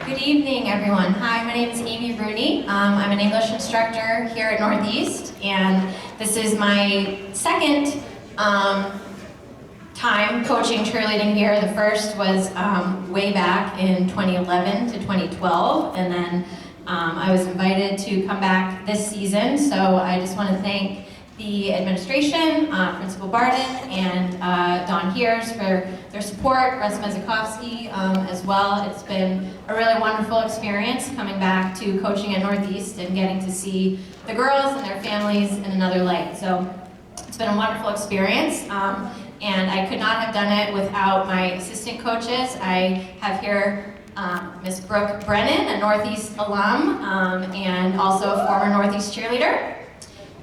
Good evening, everyone. Hi, my name is Amy Rooney. I'm an English instructor here at Northeast, and this is my second time coaching cheerleading here. The first was way back in 2011 to 2012, and then I was invited to come back this season, so I just want to thank the administration, Principal Barden, and Don Heers for their support, Russ Mezikowski as well. It's been a really wonderful experience coming back to coaching at Northeast and getting to see the girls and their families in another light. So it's been a wonderful experience, and I could not have done it without my assistant coaches. I have here Miss Brooke Brennan, a Northeast alum, and also a former Northeast cheerleader.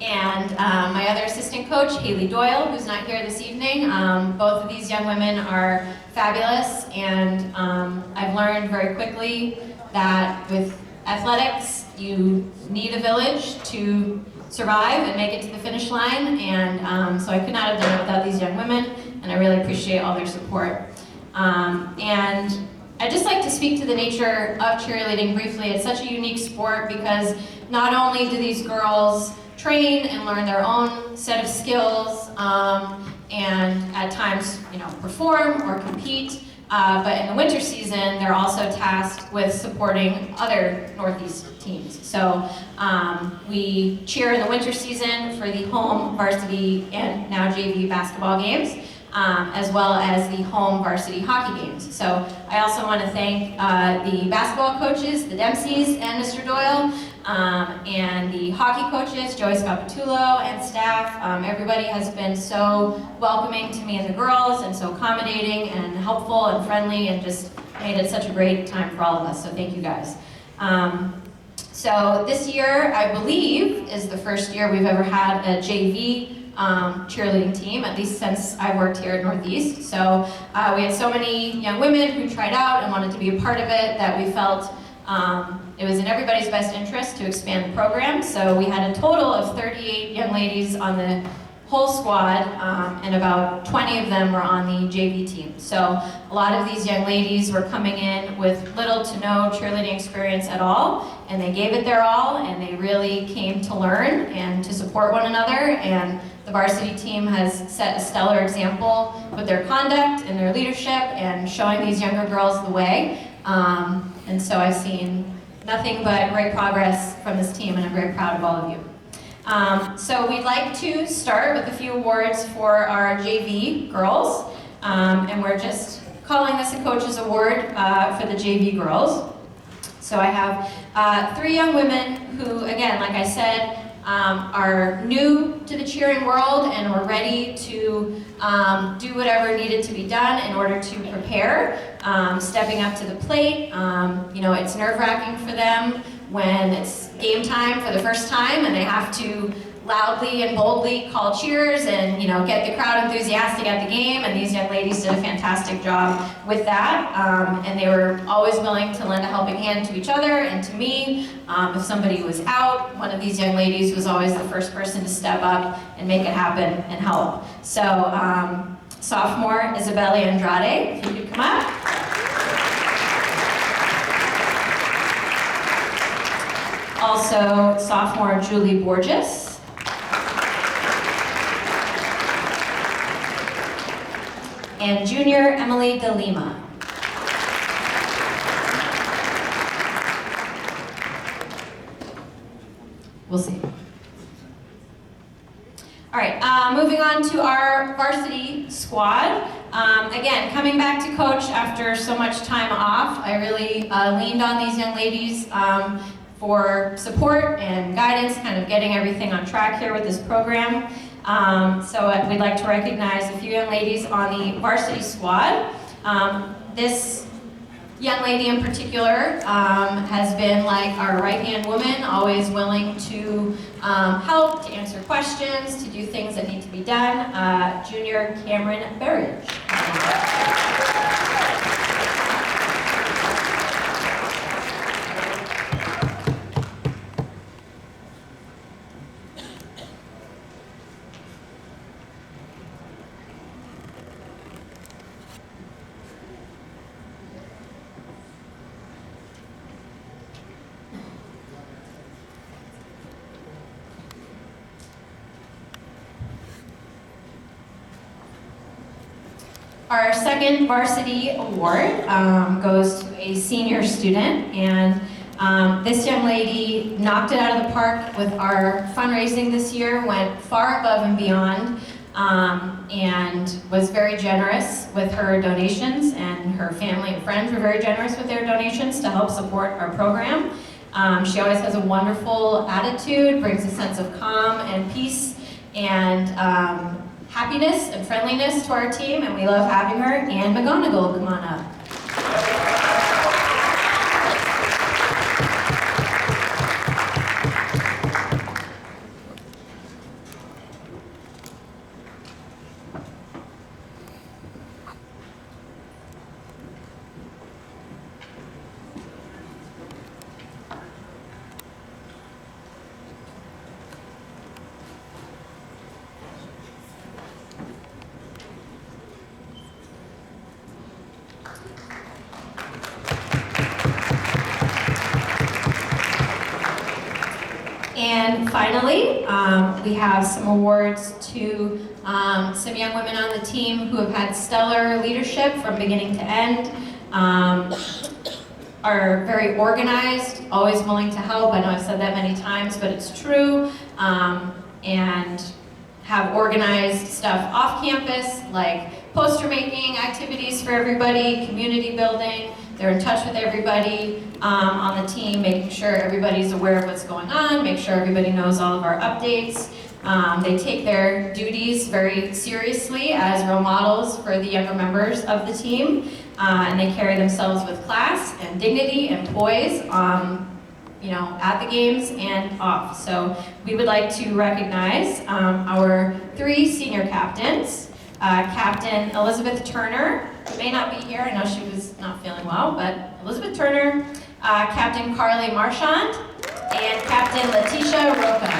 And my other assistant coach, Haley Doyle, who's not here this evening. Both of these young women are fabulous, and I've learned very quickly that with athletics, you need a village to survive and make it to the finish line, and so I could not have done it without these young women, and I really appreciate all their support. And I'd just like to speak to the nature of cheerleading briefly. It's such a unique sport because not only do these girls train and learn their own set of skills and at times, perform or compete, but in the winter season, they're also tasked with supporting other Northeast teams. So we cheer in the winter season for the home varsity and now JV basketball games, as well as the home varsity hockey games. So I also want to thank the basketball coaches, the Dempseys and Mr. Doyle, and the hockey coaches, Joey Scapitulo and staff. Everybody has been so welcoming to me and the girls, and so accommodating and helpful and friendly, and just made it such a great time for all of us, so thank you guys. So this year, I believe, is the first year we've ever had a JV cheerleading team, at least since I worked here at Northeast. So we had so many young women who tried out and wanted to be a part of it that we felt it was in everybody's best interest to expand the program. So we had a total of 38 young ladies on the whole squad, and about 20 of them were on the JV team. So a lot of these young ladies were coming in with little to no cheerleading experience at all, and they gave it their all, and they really came to learn and to support one another. And the varsity team has set a stellar example with their conduct and their leadership and showing these younger girls the way. And so I've seen nothing but great progress from this team, and I'm very proud of all of you. So we'd like to start with a few awards for our JV girls, and we're just calling this a Coach's Award for the JV girls. So I have 3 young women who, again, like I said, are new to the cheering world and were ready to do whatever needed to be done in order to prepare, stepping up to the plate. It's nerve-wracking for them when it's game time for the first time and they have to loudly and boldly call cheers and get the crowd enthusiastic at the game, and these young ladies did a fantastic job with that, and they were always willing to lend a helping hand to each other and to me. If somebody was out, one of these young ladies was always the first person to step up and make it happen and help. So sophomore Isabella Andrade, if you could come up. Also sophomore Julie Borges. And junior Emily De Lima. We'll see. All right, moving on to our varsity squad. Again, coming back to coach after so much time off, I really leaned on these young ladies for support and guidance, kind of getting everything on track here with this program. So we'd like to recognize a few young ladies on the varsity squad. This young lady in particular has been like our right-hand woman, always willing to help, to answer questions, to do things that need to be done. Junior Cameron Berridge. Our second varsity award goes to a senior student, and this young lady knocked it out of the park with our fundraising this year, went far above and beyond, and was very generous with her donations, and her family and friends were very generous with their donations to help support our program. She always has a wonderful attitude, brings a sense of calm and peace and happiness and friendliness to our team, and we love having her. Anne McGonigal, come on up. And finally, we have some awards to some young women on the team who have had stellar leadership from beginning to end, are very organized, always willing to help. I know I've said that many times, but it's true, and have organized stuff off campus, like poster making activities for everybody, community building. They're in touch with everybody on the team, making sure everybody's aware of what's going on, make sure everybody knows all of our updates. They take their duties very seriously as role models for the younger members of the team, and they carry themselves with class and dignity and poise, at the games and off. So we would like to recognize our 3 senior captains. Captain Elizabeth Turner, who may not be here, I know she was not feeling well, but Elizabeth Turner, Captain Carly Marchand, and Captain Letitia Roca.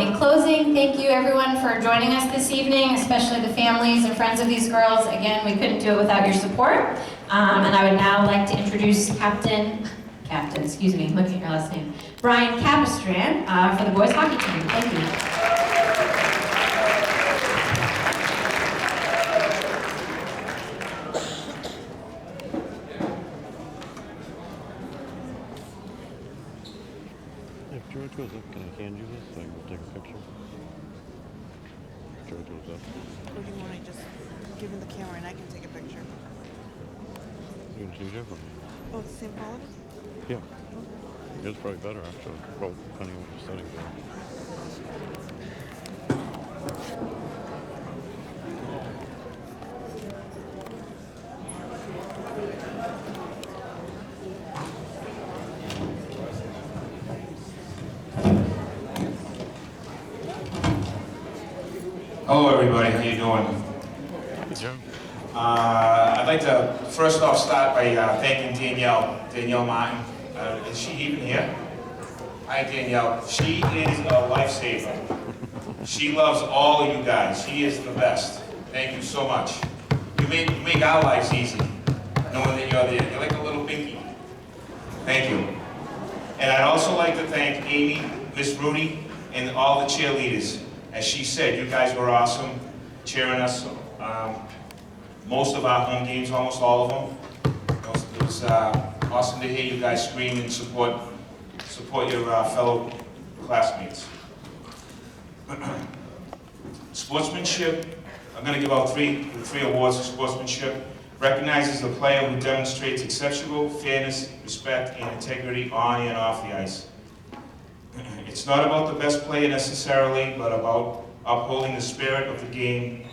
In closing, thank you everyone for joining us this evening, especially the families and friends of these girls. Again, we couldn't do it without your support. And I would now like to introduce Captain, excuse me, I'm looking at your last name, Brian Capistran for the boys hockey team. Thank you. If George goes up, can I hand you this so I can take a picture? George goes up. Or do you want to just give him the camera and I can take a picture? You can choose your phone. Oh, it's the same quality? Yeah. It's probably better, actually. Well, depending on what the settings are. Hello everybody, how you doing? Good job. I'd like to first off start by thanking Danielle Martin. Is she even here? Hi Danielle. She is a lifesaver. She loves all of you guys. She is the best. Thank you so much. You make our lives easy, knowing that you're there. You're like a little binky. Thank you. And I'd also like to thank Amy, Miss Rooney, and all the cheerleaders. As she said, you guys were awesome, cheering us. Most of our home games, almost all of them. It was awesome to hear you guys scream and support your fellow classmates. Sportsmanship, I'm going to give out three awards for sportsmanship. Recognizes the player who demonstrates exceptional fairness, respect, and integrity on and off the ice. It's not about the best player necessarily, but about upholding the spirit of the game,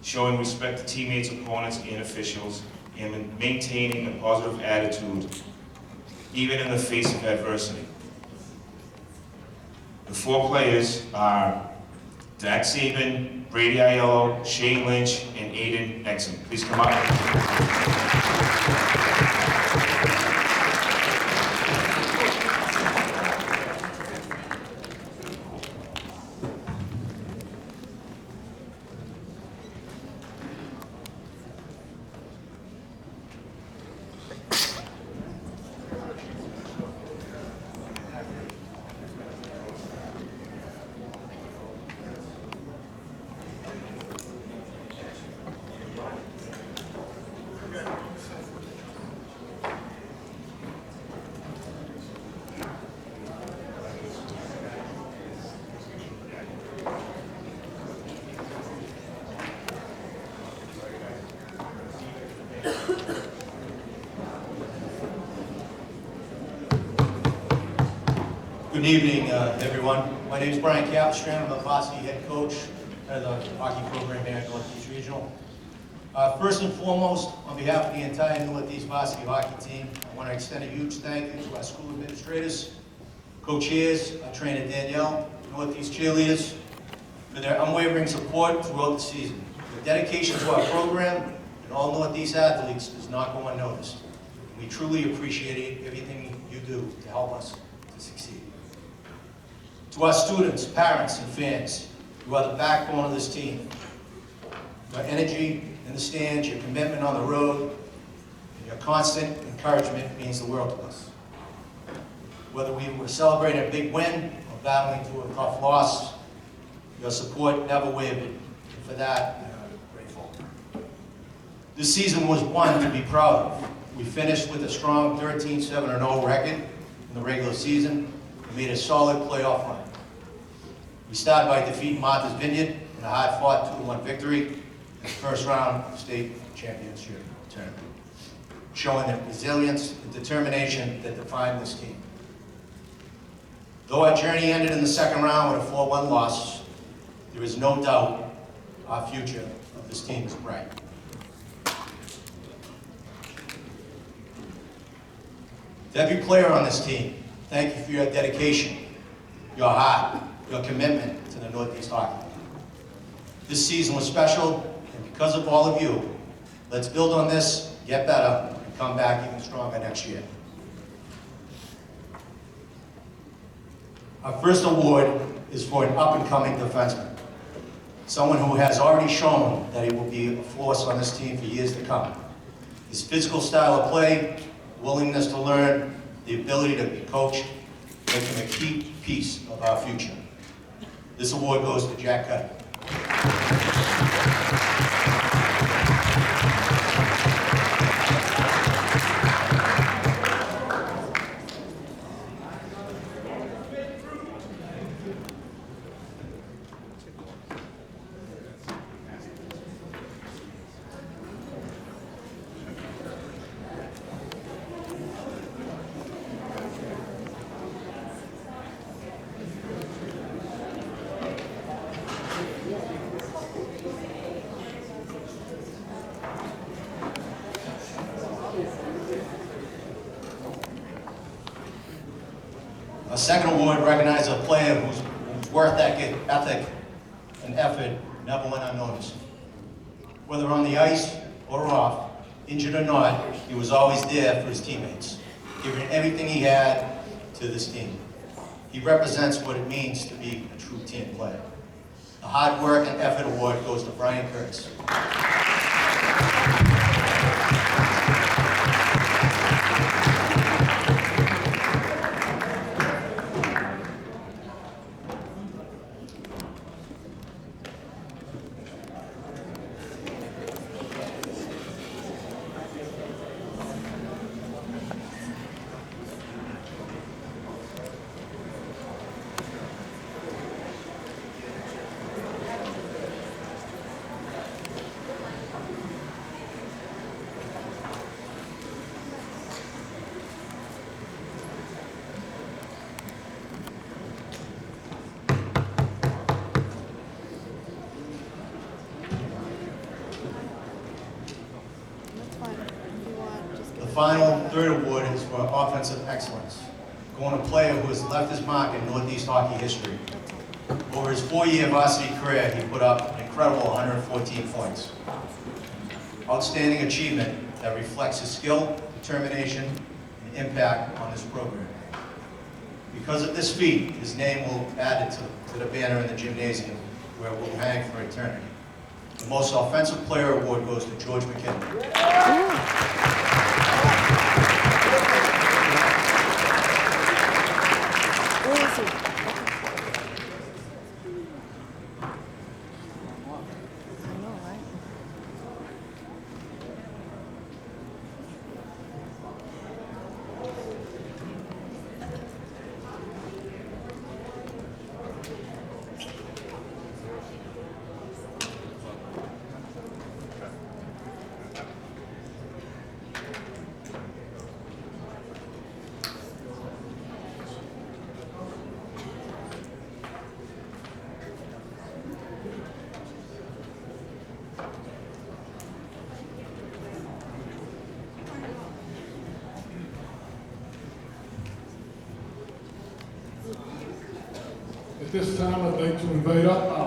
showing respect to teammates, opponents, and officials, and maintaining a positive attitude, even in the face of adversity. The 4 players are Zach Saban, Brady Aiello, Shane Lynch, and Aiden Exum. Please come up. Good evening, everyone. My name is Brian Capstran. I'm the varsity head coach of the hockey program here at Northeast Regional. First and foremost, on behalf of the entire Northeast varsity hockey team, I want to extend a huge thank you to our school administrators, co-chairs, our trainer Danielle, Northeast cheerleaders, for their unwavering support throughout the season. The dedication to our program and all Northeast athletes does not go unnoticed. We truly appreciate everything you do to help us to succeed. To our students, parents, and fans, you are the backbone of this team. Your energy in the stands, your commitment on the road, and your constant encouragement means the world to us. Whether we were celebrating a big win or battling through a tough loss, your support never wavered, and for that, we are grateful. This season was one to be proud of. We finished with a strong 13-7-0 record in the regular season and made a solid playoff run. We started by defeating Martha's Vineyard in a hard-fought 2-1 victory in the first round of the state championship tournament, showing the resilience and determination that defined this team. Though our journey ended in the second round with a 4-1 loss, there is no doubt our future of this team is bright. To every player on this team, thank you for your dedication, your heart, your commitment to the Northeast Hockey. This season was special, and because of all of you, let's build on this, get better, and come back even stronger next year. Our first award is for an up-and-coming defenseman, someone who has already shown that he will be a force on this team for years to come. His physical style of play, willingness to learn, the ability to be coached, make him a key piece of our future. This award goes to Jack Cutter. Our second award recognizes a player whose work ethic and effort never went unnoticed. Whether on the ice or off, injured or not, he was always there for his teammates, giving everything he had to this team. He represents what it means to be a true team player. The Hard Work and Effort Award goes to Brian Curtis. The final third award is for offensive excellence, going to a player who has left his mark in Northeast hockey history. Over his 4-year varsity career, he put up an incredible 114 points. Outstanding achievement that reflects his skill, determination, and impact on this program. Because of this feat, his name will be added to the banner in the gymnasium, where it will hang for eternity. The Most Offensive Player Award goes to George McKinley. Where is he? I know, right? At this time, I'd like to invite up